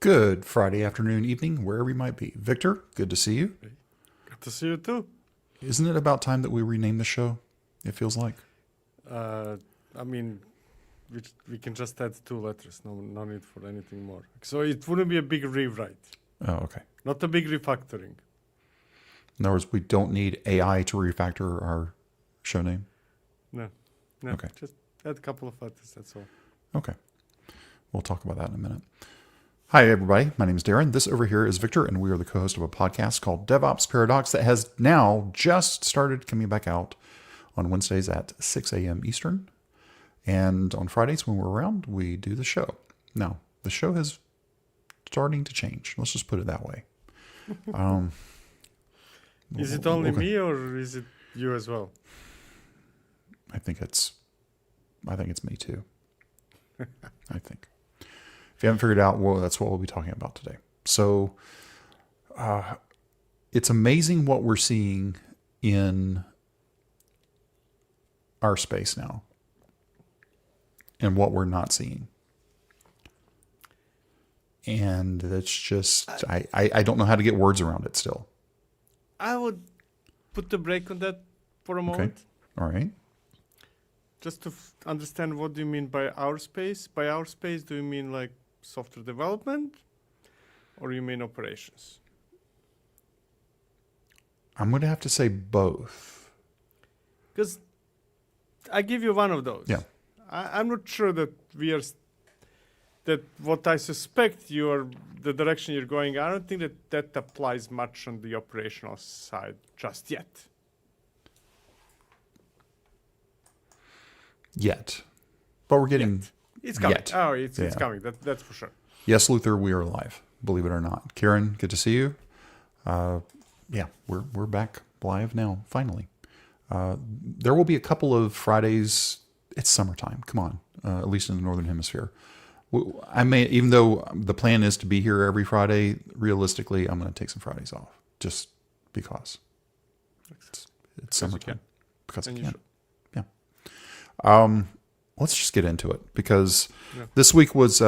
Good Friday afternoon, evening, wherever you might be. Victor, good to see you. Good to see you too. Isn't it about time that we rename the show? It feels like. I mean, we can just add 2 letters. No need for anything more. So it wouldn't be a big rewrite. Oh, okay. Not a big refactoring. In other words, we don't need AI to refactor our show name? No. Okay. Just add a couple of letters, that's all. Okay. We'll talk about that in a minute. Hi, everybody. My name is Darren. This over here is Victor, and we are the co-host of a podcast called DevOps Paradox that has now just started coming back out on Wednesdays at 6 a.m. Eastern. And on Fridays when we're around, we do the show. Now, the show is starting to change. Let's just put it that way. Is it only me or is it you as well? I think it's me too. I think. If you haven't figured it out, well, that's what we'll be talking about today. So it's amazing what we're seeing in our space now and what we're not seeing. And that's just, I don't know how to get words around it still. I would put the brake on that for a moment. All right. Just to understand, what do you mean by our space? By our space, do you mean like software development or you mean operations? I'm going to have to say both. Because I give you one of those. Yeah. I'm not sure that that what I suspect the direction you're going, I don't think that applies much on the operational side just yet. Yet. But we're getting... It's coming. Yet. Oh, it's coming. That's for sure. Yes, Luther, we are alive. Believe it or not. Karen, good to see you. Yeah, we're back live now, finally. There will be a couple of Fridays. It's summertime. Come on, at least in the Northern Hemisphere. I may, even though the plan is to be here every Friday, realistically, I'm going to take some Fridays off just because it's summertime. Because I can. Yeah. Let's just get into it because this week was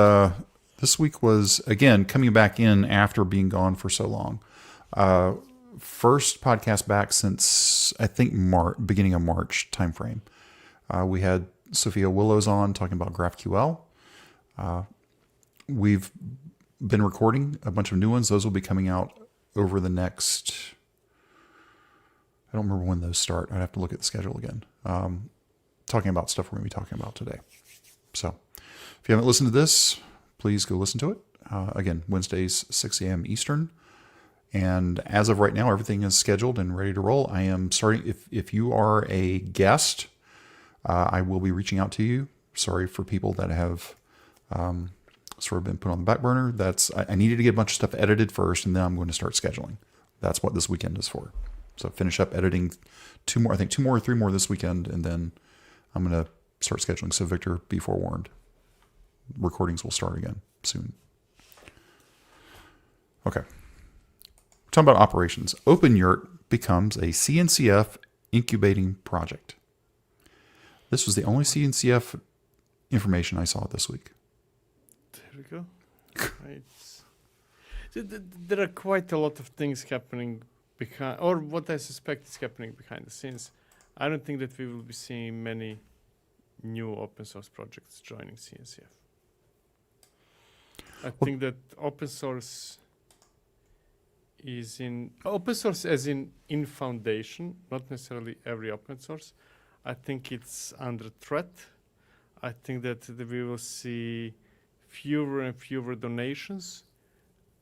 again coming back in after being gone for so long. First podcast back since I think beginning of March timeframe. We had Sophia Willows on talking about GraphQL. We've been recording a bunch of new ones. Those will be coming out over the next. I don't remember when those start. I'd have to look at the schedule again. Talking about stuff we're going to be talking about today. So if you haven't listened to this, please go listen to it. Again, Wednesdays, 6 a.m. Eastern. And as of right now, everything is scheduled and ready to roll. I am starting, if you are a guest, I will be reaching out to you. Sorry for people that have sort of been put on the back burner. I needed to get a bunch of stuff edited first, and then I'm going to start scheduling. That's what this weekend is for. So finish up editing 2 more or 3 more this weekend, and then I'm going to start scheduling. So Victor, be forewarned. Recordings will start again soon. Okay. Talking about operations. OpenYurt becomes a CNCF incubating project. This was the only CNCF information I saw this week. There we go. Right. There are quite a lot of things happening behind, or what I suspect is happening behind the scenes. I don't think that we will be seeing many new open source projects joining CNCF. I think that open source as in foundation, not necessarily every open source. I think it's under threat. I think that we will see fewer and fewer donations.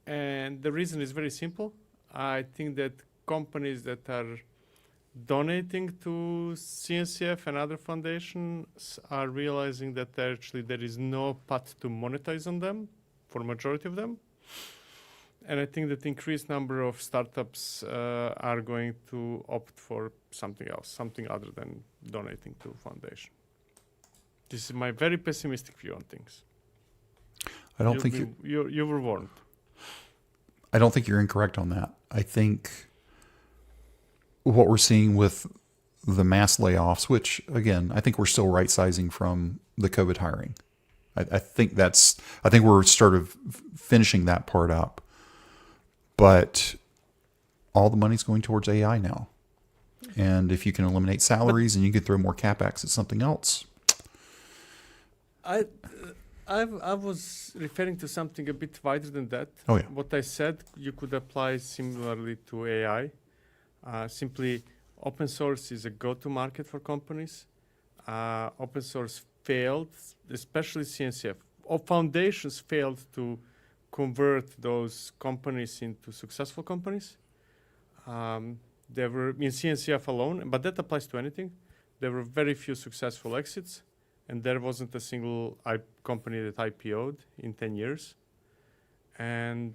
And the reason is very simple. I think that companies that are donating to CNCF and other foundations are realizing that there is no path to monetize on them for majority of them. And I think that increased number of startups are going to opt for something else, something other than donating to foundation. This is my very pessimistic view on things. I don't think you were warned. I don't think you're incorrect on that. I think what we're seeing with the mass layoffs, which again, I think we're still right sizing from the COVID hiring. I think we're sort of finishing that part up. But all the money's going towards AI now. And if you can eliminate salaries and you can throw more CapEx at something else. I was referring to something a bit wider than that. Oh, yeah. What I said you could apply similarly to AI. Simply, open source is a go-to market for companies. Open source failed, especially CNCF. Foundations failed to convert those companies into successful companies. There were, in CNCF alone, but that applies to anything, there were very few successful exits, and there wasn't a single company that IPO'd in 10 years. And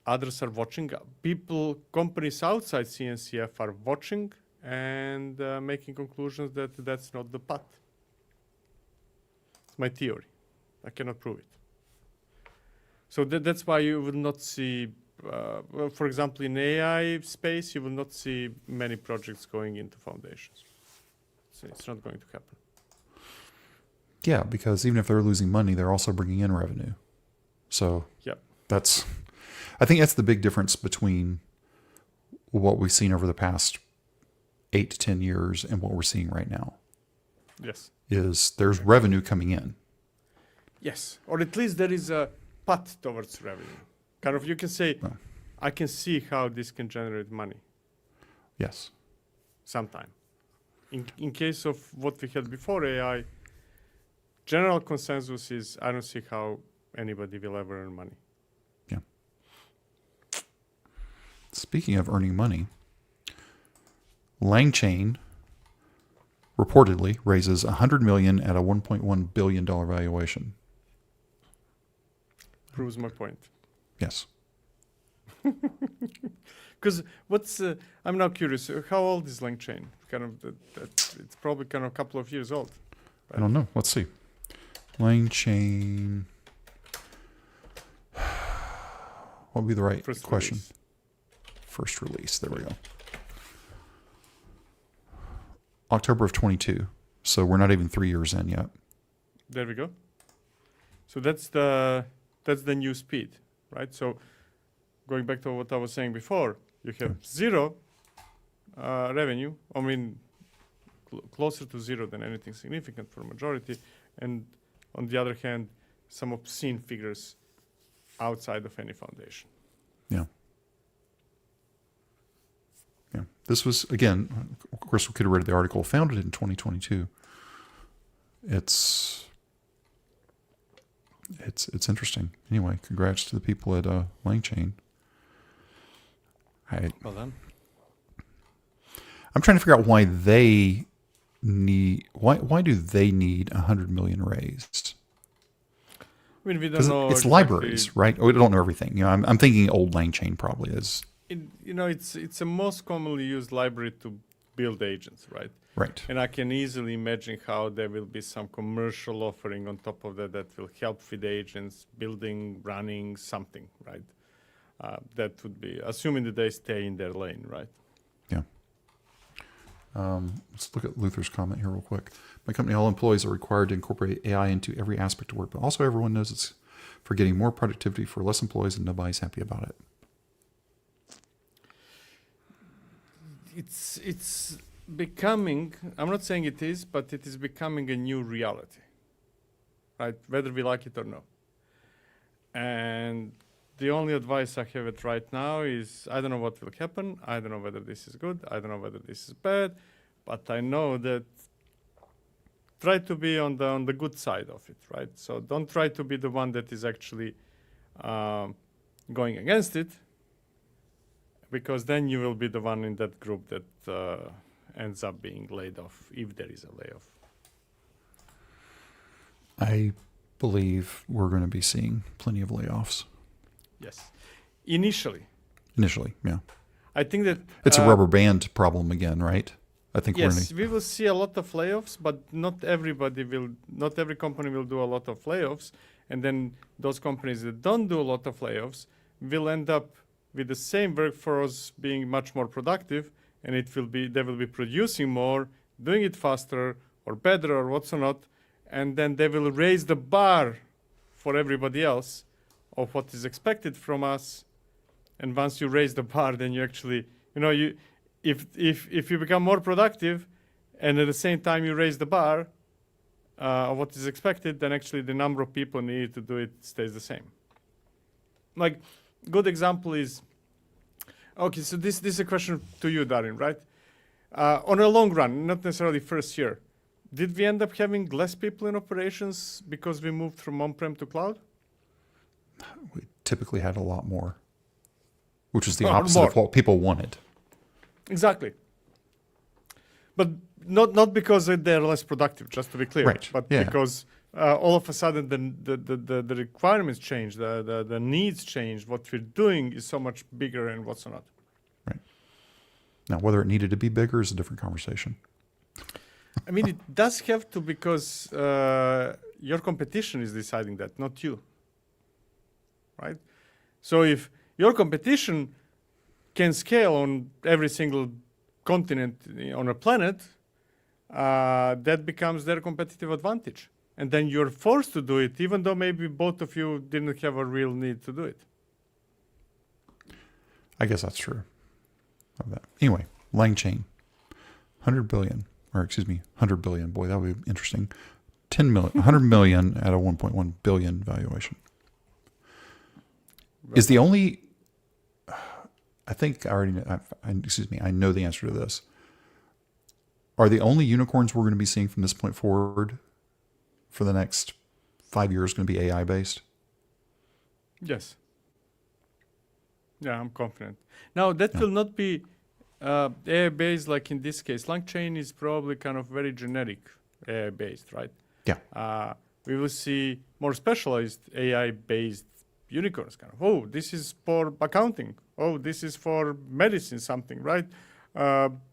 others are watching. Companies outside CNCF are watching and making conclusions that that's not the path. It's my theory. I cannot prove it. So that's why you will not see, for example, in AI space, you will not see many projects going into foundations. So it's not going to happen. Yeah, because even if they're losing money, they're also bringing in revenue. So Yep. I think that's the big difference between what we've seen over the past 8 to 10 years and what we're seeing right now. Yes. Is there's revenue coming in. Yes, or at least there is a path towards revenue. Kind of, you can say, Oh. I can see how this can generate money Yes. sometime. In case of what we had before AI, general consensus is I don't see how anybody will ever earn money. Yeah. Speaking of earning money, LangChain reportedly raises $100 million at a $1.1 billion valuation. Proves my point. Yes. Because I'm now curious, how old is LangChain? Kind of, it's probably kind of a couple of years old. I don't know. Let's see. LangChain. What would be the right question? Release. First release. There we go. October of 22. So we're not even 3 years in yet. There we go. So that's the new speed, right? So going back to what I was saying before, you have zero revenue. I mean, closer to zero than anything significant for majority. And on the other hand, some obscene figures outside of any foundation. Yeah. Yeah. This was, again, of course, we could have read the article, founded in 2022. It's interesting. Anyway, congrats to the people at LangChain. Well done. I'm trying to figure out why they need, why do they need 100 million raised? I mean, we don't know. It's exactly. libraries, right? We don't know everything. You know, I'm thinking old LangChain probably is. It's a most commonly used library to build agents, right? Right. And I can easily imagine how there will be some commercial offering on top of that will help with agents, building, running, something, right? That would be, assuming that they stay in their lane, right? Yeah. Let's look at Luther's comment here real quick. My company, all employees are required to incorporate AI into every aspect of work, but also everyone knows it's for getting more productivity for less employees and nobody's happy about it. It's becoming, I'm not saying it is, but it is becoming a new reality, right? Whether we like it or not. And the only advice I have it right now is I don't know what will happen. I don't know whether this is good. I don't know whether this is bad. But I know that try to be on the good side of it, right? So don't try to be the one that is actually going against it, because then you will be the one in that group that ends up being laid off, if there is a layoff. I believe we're going to be seeing plenty of layoffs. Yes. Initially, yeah. I think that it's a rubber band problem again, right? I think yes, we will see a lot of layoffs, but not every company will do a lot of layoffs. And then those companies that don't do a lot of layoffs will end up with the same workforce being much more productive, and they will be producing more, doing it faster or better or what's not, and then they will raise the bar for everybody else of what is expected from us. And once you raise the bar, then you actually, if you become more productive, and at the same time you raise the bar of what is expected, then actually the number of people needed to do it stays the same. Like, good example is, okay, so this is a question to you, Darin, right? On a long run, not necessarily first year, did we end up having less people in operations because we moved from on-prem to cloud? We typically had a lot more, which is the opposite of what people wanted. Exactly. But not because they're less productive, just to be clear, right. but because all of a sudden the requirements change, the needs change. What we're doing is so much bigger and what's not. Right. Now, whether it needed to be bigger is a different conversation. I mean, it does have to, because your competition is deciding that, not you. Right? So if your competition can scale on every single continent on a planet, that becomes their competitive advantage. And then you're forced to do it, even though maybe both of you didn't have a real need to do it. I guess that's true. Of that. Anyway, LangChain, 100 billion. Boy, that would be interesting. 10 million, 100 million at a 1.1 billion valuation. Is the only, I think I already know, I know the answer to this. Are the only unicorns we're going to be seeing from this point forward for the next 5 years going to be AI based? Yes. Yeah, I'm confident. Now, that will not be AI-based like in this case. LangChain is probably kind of very generic AI-based, right? Yeah. We will see more specialized AI-based unicorns. Kind of, oh, this is for accounting. Oh, this is for medicine something, right?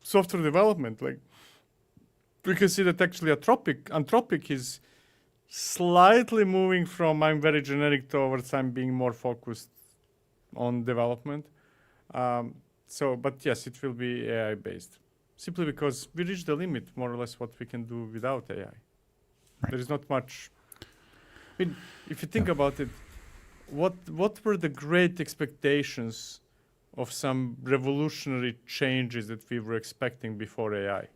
Software development. Like, we can see that actually anthropic is slightly moving from I'm very generic towards I'm being more focused on development. But yes, it will be AI based, simply because we reached the limit, more or less, what we can do without AI. Right. There is not much. I mean, if you think about it, what were the great expectations of some revolutionary changes that we were expecting before AI?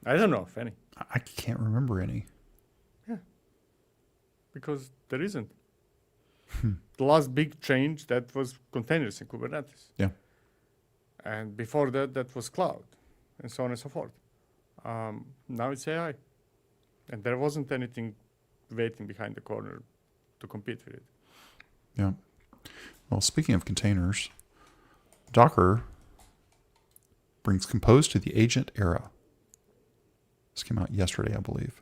I don't know if any. I can't remember any. Yeah, because there isn't. The last big change, that was containers in Kubernetes. Yeah. And before that, that was cloud, and so on and so forth. Now it's AI. And there wasn't anything waiting behind the corner to compete with it. Yeah. Well, speaking of containers, Docker brings Compose to the agent era. This came out yesterday, I believe.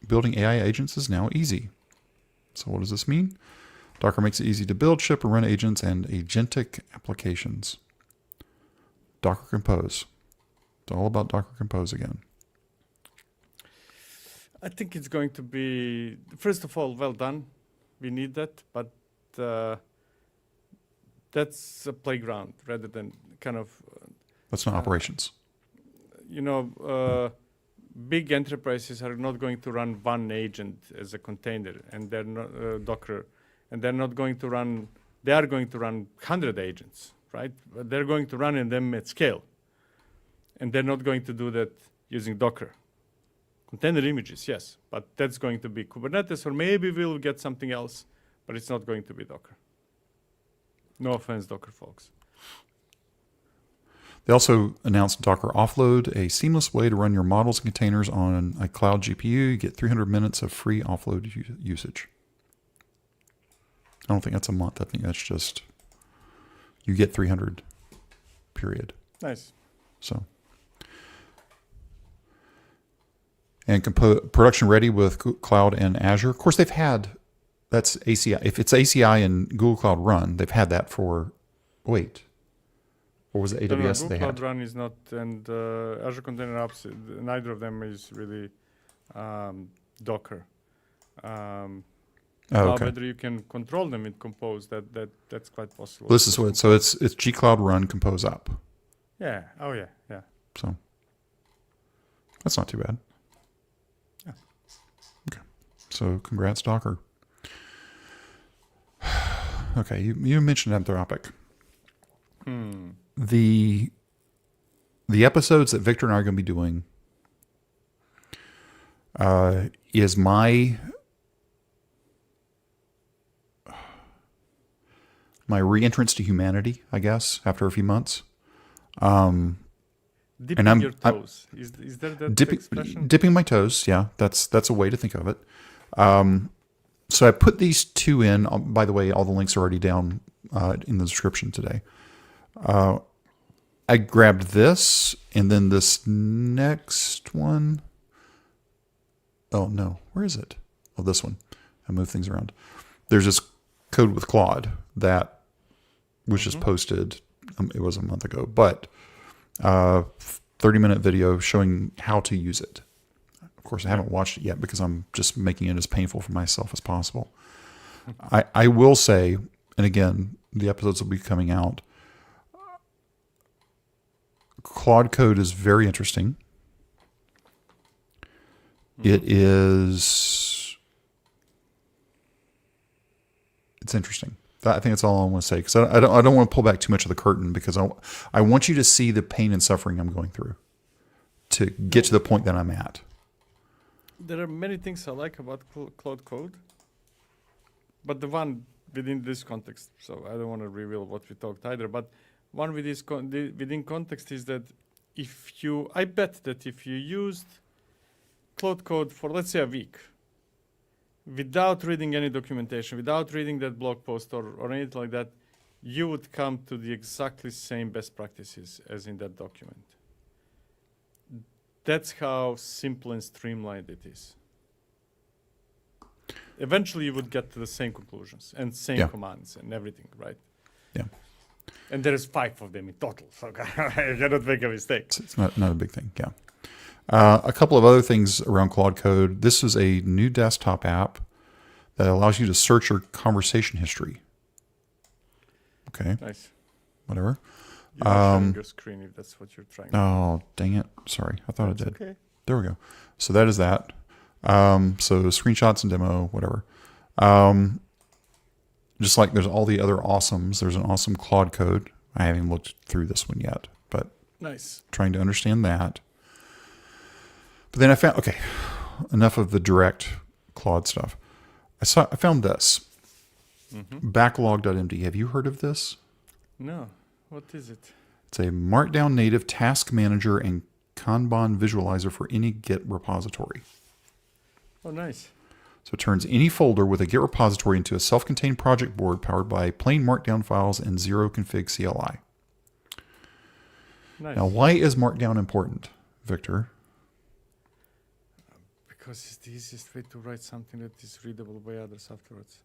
Building AI agents is now easy. So what does this mean? Docker makes it easy to build, ship, and run agents and agentic applications. Docker Compose. It's all about Docker Compose again. I think it's going to be, first of all, well done. We need that, but that's a playground rather than kind of... That's not operations. Big enterprises are not going to run one agent as a container, and they're not Docker, and they are going to run 100 agents, right? But they're going to run them at scale, and they're not going to do that using Docker. Container images, yes, but that's going to be Kubernetes, or maybe we'll get something else, but it's not going to be Docker. No offense, Docker folks. They also announced Docker Offload, a seamless way to run your models and containers on a cloud GPU. You get 300 minutes of free offload usage. I don't think that's a month. I think that's just, you get 300, period. Nice. So, and production ready with cloud and Azure. Of course, they've had, that's ACI. If it's ACI and Google Cloud Run, they've had that for, or was it AWS Google they Cloud had? Run is not, and Azure Container Apps, neither of them is really Docker. Okay. Whether you can control them in Compose, that's quite possible. This is what, so it's gcloud run compose up. Yeah. Oh yeah. Yeah. So, That's not too bad. Yeah. Okay. So congrats, Docker. Okay, you mentioned Anthropic. The episodes that Victor and I are going to be doing is my re-entrance to humanity, I guess, after a few months. Dipping your toes. Is there that expression? Dipping my toes, yeah. That's a way to think of it. So I put these two in. By the way, all the links are already down in the description today. I grabbed this and then this next one. Oh, no. Where is it? Oh, this one. I moved things around. There's this code with Claude that was just posted. It was a month ago, but 30-minute video showing how to use it. Of course, I haven't watched it yet because I'm just making it as painful for myself as possible. I will say, and again, the episodes will be coming out. Claude Code is very interesting. It's interesting. I think that's all I want to say because I don't want to pull back too much of the curtain because I want you to see the pain and suffering I'm going through to get to the point that I'm at. There are many things I like about Claude Code, but the one within this context, so I don't want to reveal what we talked either, but one within context is that I bet that if you used Claude Code for, let's say, a week, without reading any documentation, without reading that blog post or anything like that, you would come to the exactly same best practices as in that document. That's how simple and streamlined it is. Eventually, you would get to the same conclusions and same commands and everything, right? Yeah. And there's 5 of them in total, so you cannot make a mistake. It's not a big thing, yeah. A couple of other things around Claude Code. This is a new desktop app that allows you to search your conversation history. Okay. Nice. Whatever. You're sharing your screen if that's what you're trying to do. Oh, dang it. Sorry. I thought I did. Okay. There we go. So that is that. So screenshots and demo, whatever. Just like there's all the other awesomes, there's an awesome Claude Code. I haven't looked through this one yet, but nice. Trying to understand that. But then I found, okay, enough of the direct Claude stuff. I found this. Backlog.md. Have you heard of this? No. What is it? It's a Markdown native task manager and Kanban visualizer for any Git repository. Oh, nice. So it turns any folder with a Git repository into a self-contained project board powered by plain Markdown files and zero config CLI. Nice. Now, why is Markdown important, Victor? Because it's the easiest way to write something that is readable by others afterwards.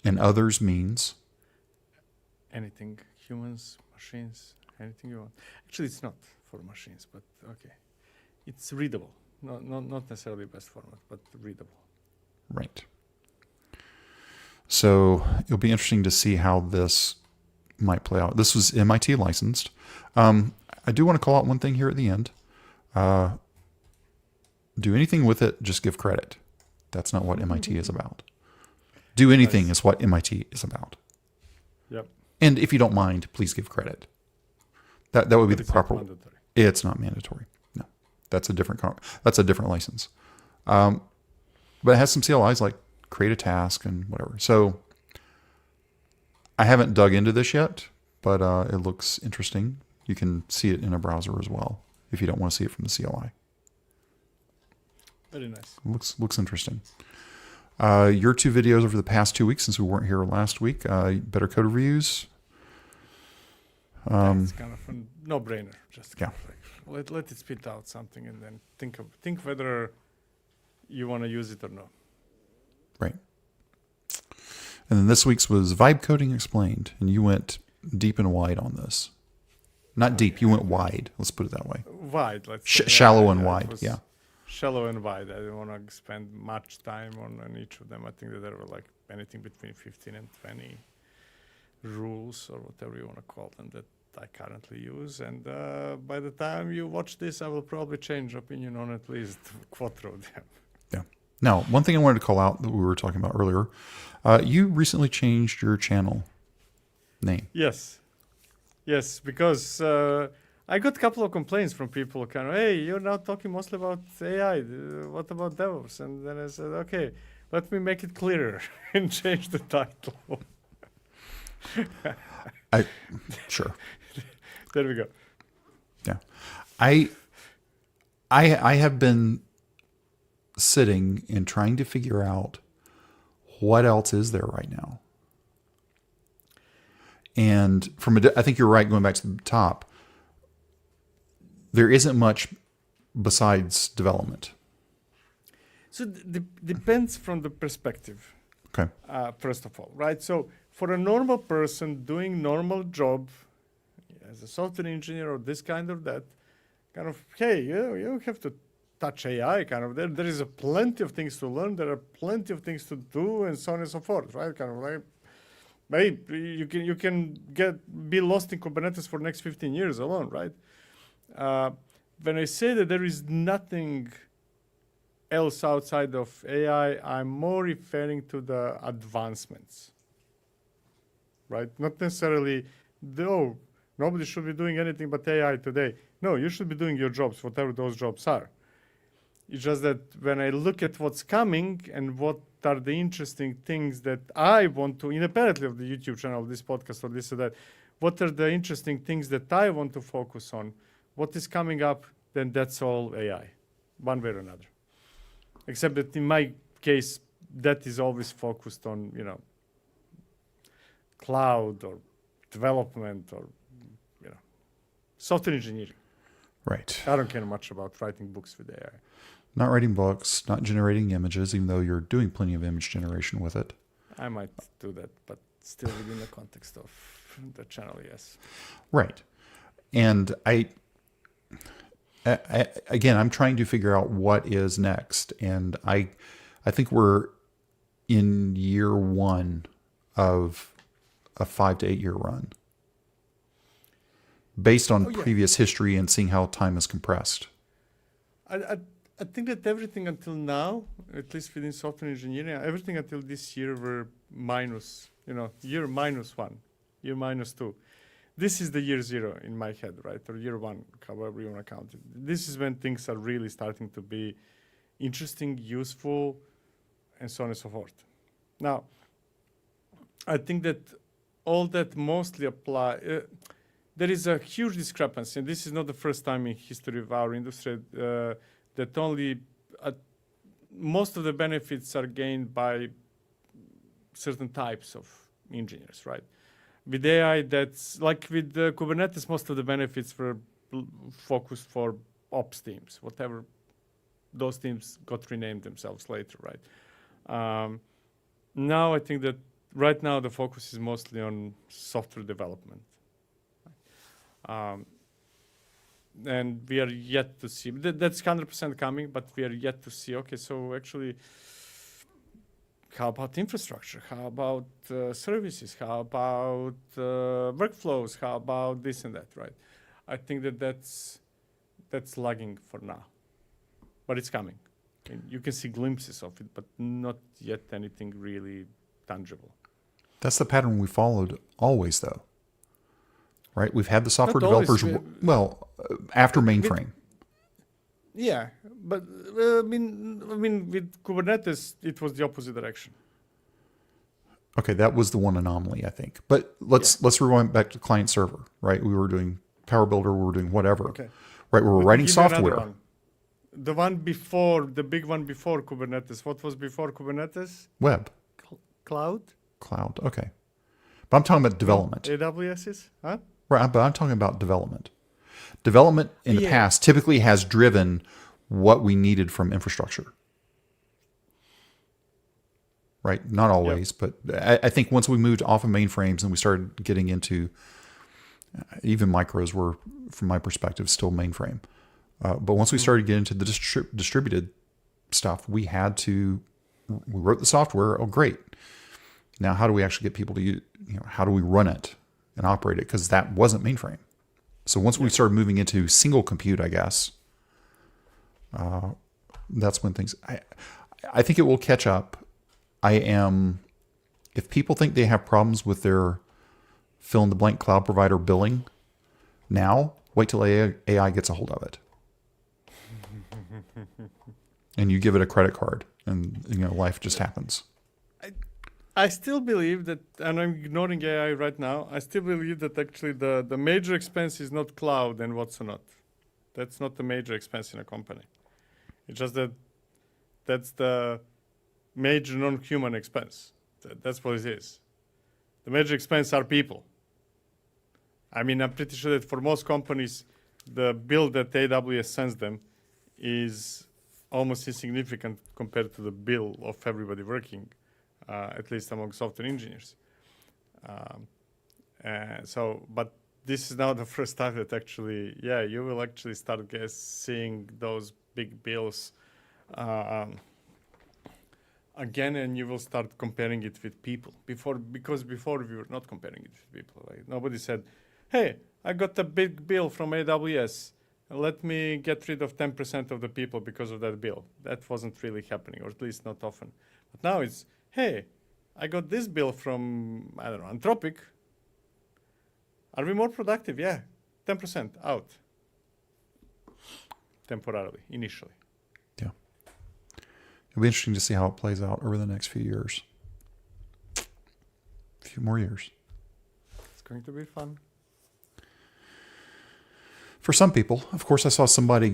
And others means? Anything. Humans, machines, anything you want. Actually, it's not for machines, but okay. It's readable. Not necessarily best format, but readable. Right. So it'll be interesting to see how this might play out. This was MIT licensed. I do want to call out one thing here at the end. Do anything with it, just give credit. That's not what MIT is about. Do anything is what MIT is about. Yep. And if you don't mind, please give credit. That would be the proper. Mandatory. It's not mandatory. No, that's a different license. But it has some CLIs like create a task and whatever. So I haven't dug into this yet, but it looks interesting. You can see it in a browser as well if you don't want to see it from the CLI. Very nice. Looks interesting. Your 2 videos over the past 2 weeks since we weren't here last week. Better code reviews. It's kind of a no-brainer. Just Yeah. Let it spit out something and then think whether you want to use it or not. Right. And then this week's was Vibe Coding Explained, and you went deep and wide on this. Not deep, you went wide. Let's put it that way. Wide, let's say. Shallow and wide, yeah. Shallow and wide. I don't want to spend much time on each of them. I think that there were like anything between 15 and 20 rules or whatever you want to call them that I currently use. And by the time you watch this, I will probably change opinion on at least a quarter of them. Yeah. Now, one thing I wanted to call out that we were talking about earlier, you recently changed your channel name. Yes, because I got a couple of complaints from people kind of, hey, you're now talking mostly about AI. What about DevOps? And then I said, okay, let me make it clearer and change the title. Sure. There we go. Yeah. I have been sitting and trying to figure out what else is there right now. And I think you're right, going back to the top, there isn't much besides development. So depends from the perspective. Okay. First of all, right? So for a normal person doing normal job as a software engineer or this kind of that, kind of, hey, you have to touch AI, kind of. There is plenty of things to learn. There are plenty of things to do, and so on and so forth, right? Kind of like, maybe you can be lost in Kubernetes for the next 15 years alone, right? When I say that there is nothing else outside of AI, I'm more referring to the advancements, right? Not necessarily, nobody should be doing anything but AI today. No, you should be doing your jobs, whatever those jobs are. It's just that when I look at what's coming and what are the interesting things that I want to, independently of the YouTube channel, this podcast, or this or that, what are the interesting things that I want to focus on? What is coming up, then that's all AI, one way or another. Except that in my case, that is always focused on, cloud or development or, software engineering. Right. I don't care much about writing books with AI. Not writing books, not generating images, even though you're doing plenty of image generation with it. I might do that, but still within the context of the channel, yes. Right. And again, I'm trying to figure out what is next. And I think we're in year one of a 5 to 8 year run based on previous history and seeing how time is compressed. I think that everything until now, at least within software engineering, everything until this year were minus, year -1, year -2. This is the year 0 in my head, right? Or year 1, however you want to count it. This is when things are really starting to be interesting, useful, and so on and so forth. Now, I think that all that mostly apply. There is a huge discrepancy, and this is not the first time in history of our industry that only most of the benefits are gained by certain types of engineers, right? With AI, that's like with Kubernetes, most of the benefits were focused for ops teams, whatever those teams got renamed themselves later, right? Now I think that right now the focus is mostly on software development. And we are yet to see, that's 100% coming, but we are yet to see, okay, so actually, how about infrastructure? How about services? How about workflows? How about this and that, right? I think that's lagging for now, but it's coming. And you can see glimpses of it, but not yet anything really tangible. That's the pattern we followed always, though. Right? We've had the software Not always, developers, after mainframe. Yeah, but I mean, with Kubernetes, it was the opposite direction. Okay, that was the one anomaly, I think. But let's rewind back to client server, right? We were doing Power Builder, we were doing whatever. Okay. Right, we were writing software. One. The one before, the big one before Kubernetes. What was before Kubernetes? Web. Cloud. Cloud, okay. But I'm talking about development. AWS is, huh? Right, but I'm talking about development. Development in the past typically has driven what we needed from infrastructure. Right? Not always, but I think once we moved off of mainframes and we started getting into, even micros were, from my perspective, still mainframe. But once we started getting into the distributed stuff, we wrote the software. Oh, great. Now, how do we actually get people to use, how do we run it and operate it? Because that wasn't mainframe. So once we start moving into single compute, I guess, that's when things. I think it will catch up. If people think they have problems with their fill in the blank cloud provider billing now, wait till AI gets a hold of it. And you give it a credit card and life just happens. I still believe that, and I'm ignoring AI right now, I still believe that actually the major expense is not cloud and what's not. That's not the major expense in a company. It's just that that's the major non-human expense. That's what it is. The major expense are people. I mean, I'm pretty sure that for most companies, the bill that AWS sends them is almost insignificant compared to the bill of everybody working, at least among software engineers. But this is now the first time that actually, you will actually start seeing those big bills again, and you will start comparing it with people. Because before we were not comparing it with people. Right? Nobody said, hey, I got a big bill from AWS. Let me get rid of 10% of the people because of that bill. That wasn't really happening, or at least not often. But now it's, hey, I got this bill from, I don't know, Anthropic. Are we more productive? Yeah, 10% out. Temporarily, initially. Yeah. It'll be interesting to see how it plays out over the next few years. A few more years. It's going to be fun. For some people, of course, I saw somebody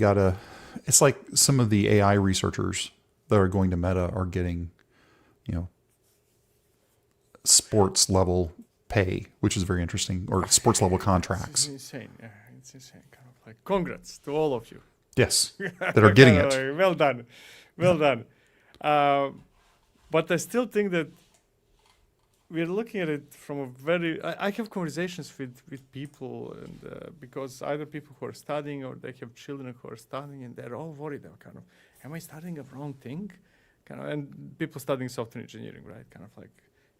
it's like some of the AI researchers that are going to Meta are getting, sports level pay, which is very interesting, or sports level contracts. It's insane. Yeah, it's insane. Kind of like, congrats to all of you. Yes, that are getting it. Well done. Well done. But I still think that we're looking at it from a very... I have conversations with people, and because either people who are studying or they have children who are studying, and they're all worried. They're kind of, am I studying a wrong thing? And people studying software engineering, right? Kind of like,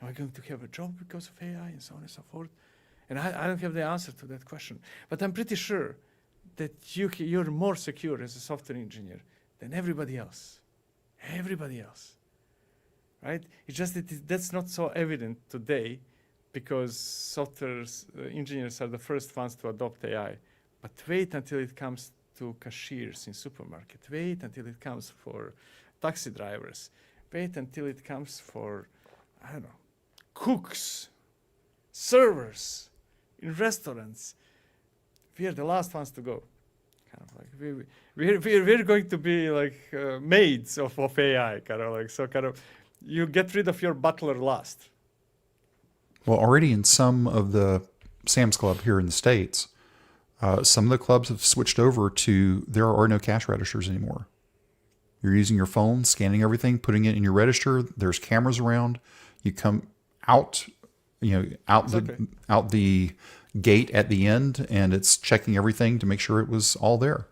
am I going to have a job because of AI and so on and so forth? And I don't have the answer to that question. But I'm pretty sure that you're more secure as a software engineer than everybody else. Everybody else. Right? It's just that that's not so evident today because software engineers are the first ones to adopt AI. But wait until it comes to cashiers in supermarket. Wait until it comes for taxi drivers. Wait until it comes for, I don't know, cooks, servers in restaurants. We are the last ones to go. Kind of like we're going to be like maids of AI. Kind of like so. Kind of you get rid of your butler last. Well, already in some of the Sam's Club here in the States, some of the clubs have switched over to there are no cash registers anymore. You're using your phone, scanning everything, putting it in your register. There's cameras around. You come out, out the gate at the end, and it's checking everything to make sure it was all there.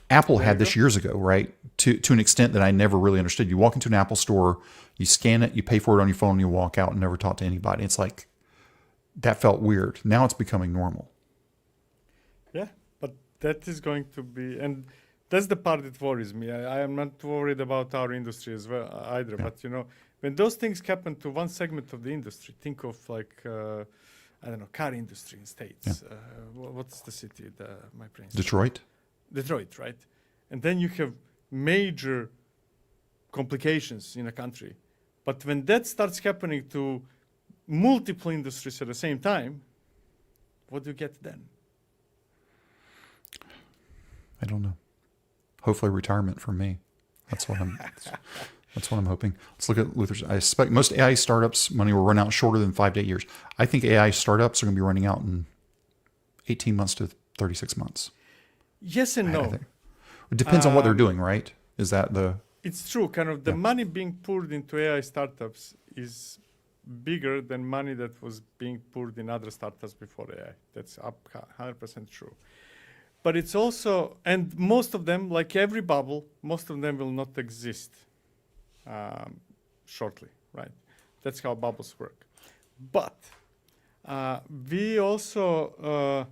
Apple had this years ago, right? To an extent that I never really understood. You walk into an Apple store, you scan it, you pay for it on your phone, and you walk out and never talk to anybody. It's like, that felt weird. Now it's becoming normal. Yeah, but that is going to be, and that's the part that worries me. I am not worried about our industry as well either. Yeah. But when those things happen to one segment of the industry, think of like I don't know, car industry in States. Yeah. What's the city? My brain's Detroit, right? And then you have major complications in a country. But when that starts happening to multiple industries at the same time, what do you get then? I don't know. Hopefully retirement for me. That's what I'm hoping. Let's look at Luther's. I expect most AI startups money will run out shorter than 5 to 8 years. I think AI startups are going to be running out in 18 months to 36 months. Yes and no. It depends on what they're doing, right? Is that the... It's true. Kind of the money being poured into AI startups is bigger than money that was being poured in other startups before AI. That's 100% true. But it's also, and most of them, like every bubble, most of them will not exist shortly, right? That's how bubbles work. But we also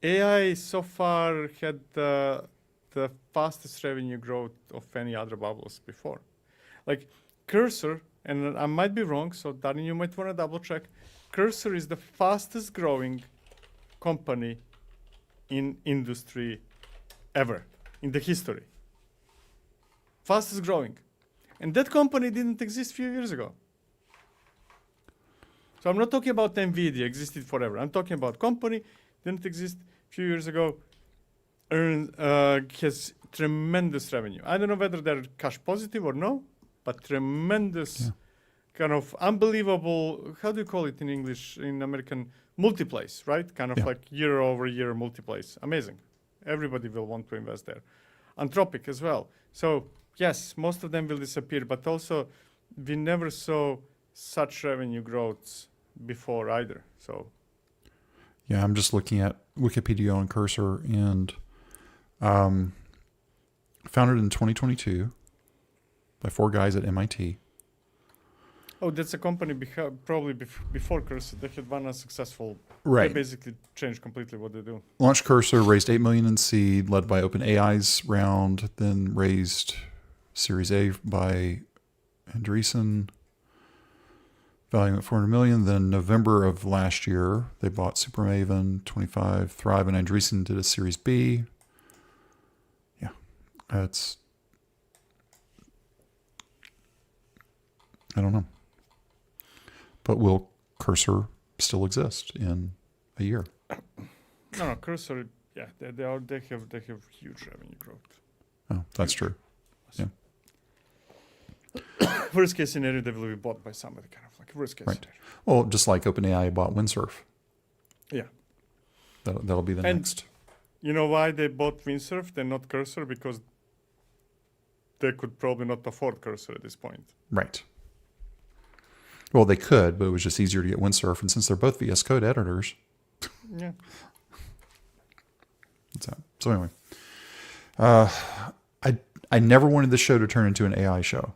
AI so far had the fastest revenue growth of any other bubbles before. Like Cursor, and I might be wrong, so Darren, you might want to double check. Cursor is the fastest growing company in industry ever in the history. Fastest growing. And that company didn't exist a few years ago. So I'm not talking about NVIDIA, existed forever. I'm talking about company, didn't exist a few years ago, has tremendous revenue. I don't know whether they're cash positive or no, but tremendous, kind of unbelievable, how do you call it in English, in American, multiplies, right? Kind of like year over year multiplies. Amazing. Everybody will want to invest there. Anthropic as well. So yes, most of them will disappear, but also we never saw such revenue growths before either. So yeah, I'm just looking at Wikipedia on Cursor, and founded in 2022 by 4 guys at MIT. oh, that's a company probably before Cursor. They had one unsuccessful. Right. They basically changed completely what they do. Launched Cursor, raised $8 million in seed, led by OpenAI's round, then raised Series A by Andreessen, valuing at $400 million. Then November of last year, they bought Supermaven, 25, Thrive, and Andreessen did a Series B. Yeah, that's, I don't know. But will Cursor still exist in a year? No, Cursor, yeah, they have huge revenue growth. Oh, that's true. Yeah. Worst case scenario, they will be bought by somebody, kind of like worst case Right. scenario. Well, just like OpenAI bought Windsurf. Yeah. That'll be the And next. you know why they bought Windsurf, they're not Cursor? Because they could probably not afford Cursor at this point. Right. Well, they could, but it was just easier to get Windsurf. And since they're both VS Code editors, Yeah. that's that. So anyway, I never wanted this show to turn into an AI show.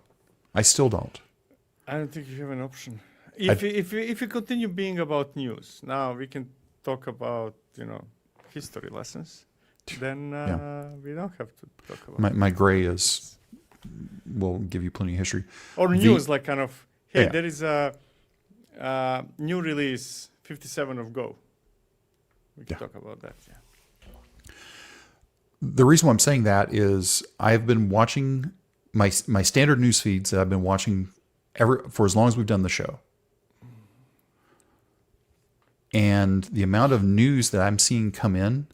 I still don't. I don't think you have an option. If you continue being about news, now we can talk about, history lessons. Then we don't have to talk about My gray is will give you plenty of history. or news, like kind of, hey, Yeah. there is a new release 57 of Go. We can talk about that. Yeah. The reason why I'm saying that is I've been watching my standard news feeds that I've been watching for as long as we've done the show. And the amount of news that I'm seeing come in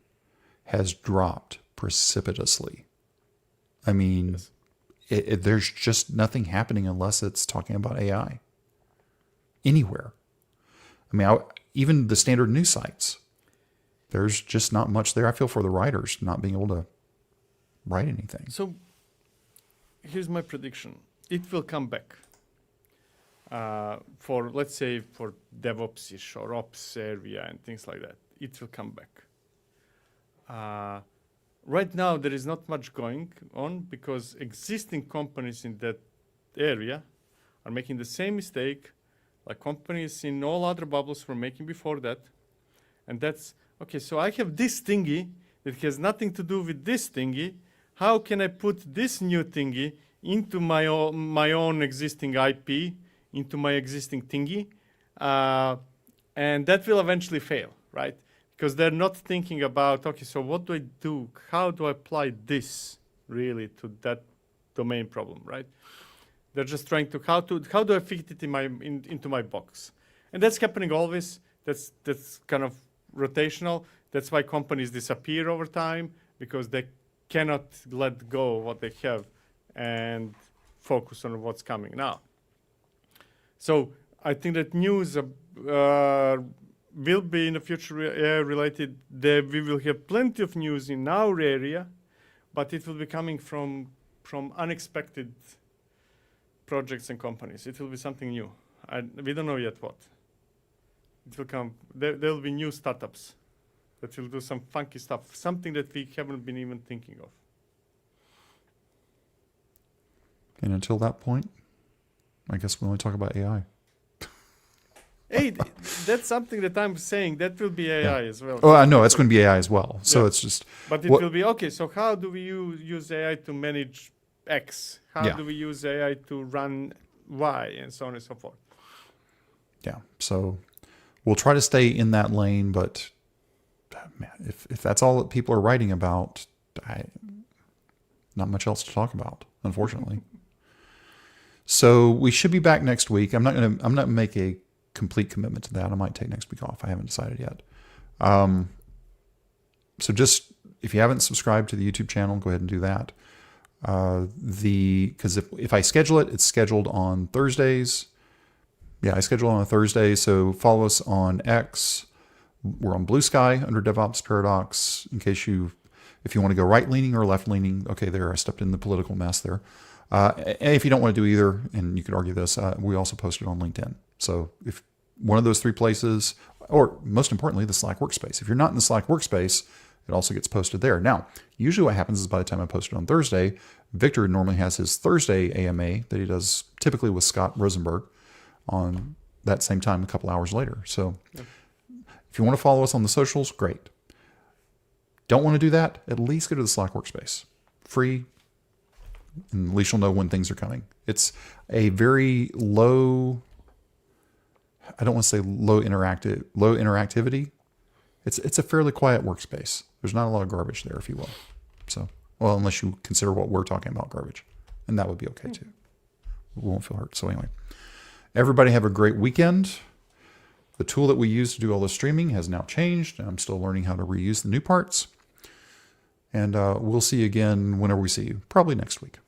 has dropped precipitously. I mean, there's just nothing happening unless it's talking about AI anywhere. I mean, even the standard news sites, there's just not much there. I feel for the writers not being able to write anything. So here's my prediction. It will come back. For, let's say, for DevOps-ish or Ops area and things like that. It will come back. Right now, there is not much going on because existing companies in that area are making the same mistake like companies in all other bubbles were making before that. And that's, okay, so I have this thingy that has nothing to do with this thingy. How can I put this new thingy into my own existing IP, into my existing thingy? And that will eventually fail, right? Because they're not thinking about, okay, so what do I do? How do I apply this really to that domain problem, right? They're just trying to how do I fit it into my box? And that's happening always. That's kind of rotational. That's why companies disappear over time, because they cannot let go of what they have and focus on what's coming now. So I think that news will be in the future related. We will have plenty of news in our area, but it will be coming from unexpected projects and companies. It will be something new. We don't know yet what. It will come. There will be new startups that will do some funky stuff, something that we haven't been even thinking of. And until that point, I guess we only talk about AI. Hey, that's something that I'm saying that will be AI as well. Oh, I know it's going to be AI as well. So Yeah. it's just But it what- will be okay. So how do we use AI to manage X? How Yeah. do we use AI to run Y, and so on and so forth? yeah. So we'll try to stay in that lane, but man, if that's all that people are writing about, not much else to talk about, unfortunately. So we should be back next week. I'm not gonna make a complete commitment to that. I might take next week off. I haven't decided yet. So just if you haven't subscribed to the YouTube channel, go ahead and do that. Because if I schedule it, it's scheduled on Thursdays. Yeah, I schedule on a Thursday. So follow us on X. We're on Blue Sky under DevOps Paradox. In case if you want to go right leaning or left leaning. Okay, there I stepped in the political mess there. And if you don't want to do either, and you could argue this, we also post it on LinkedIn. So if one of those three places, or most importantly, the Slack workspace. If you're not in the Slack workspace, it also gets posted there. Now, usually what happens is by the time I post it on Thursday, Victor normally has his Thursday AMA that he does typically with Scott Rosenberg on that same time a couple hours later. So if you want to follow us on the socials, great. Don't want to do that? At least go to the Slack workspace. Free, and at least you'll know when things are coming. It's a very low, I don't want to say low interactivity. It's a fairly quiet workspace. There's not a lot of garbage there, if you will. So, well, unless you consider what we're talking about garbage, and that would be okay too. We won't feel hurt. So anyway, everybody have a great weekend. The tool that we use to do all the streaming has now changed, and I'm still learning how to reuse the new parts. And we'll see you again whenever we see you, probably next week.